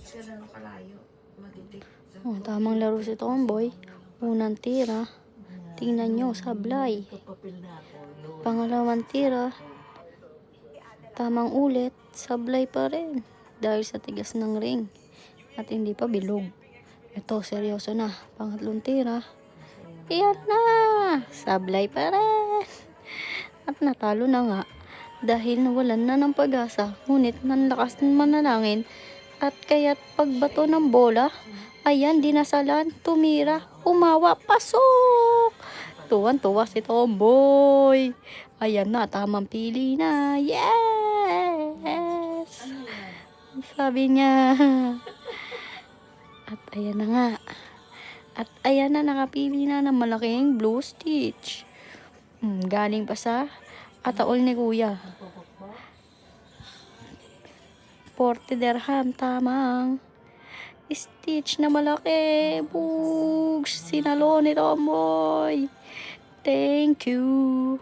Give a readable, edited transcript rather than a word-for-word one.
sila nakalayo. Madidik. Oh, tamang laro si Tomboy. Unang tira. Tingnan nyo, sablay. Pangalawang tira. Tamang ulit. Sablay pa rin. Dahil sa tigas ng ring. At hindi pa bilog. Ito, seryoso na. Pangatlong tira. Iyan na. Sablay pa rin. At natalo na nga. Dahil nawalan na ng pag-asa. Ngunit nanlakas ng manalangin. At kaya't pagbato ng bola, ayan, dinasalan, tumira, umawa, pasok! Tuwan-tuwa si Tomboy. Ayan na, tamang pili na. Yes! Sabi niya. At ayan na nga. At ayan na, nakapili na ng malaking blue stitch. Galing pa sa ataol ni Kuya. 40 dirham, tamang stitch na malaki. Bugs, sinalo ni Tomboy. Thank you.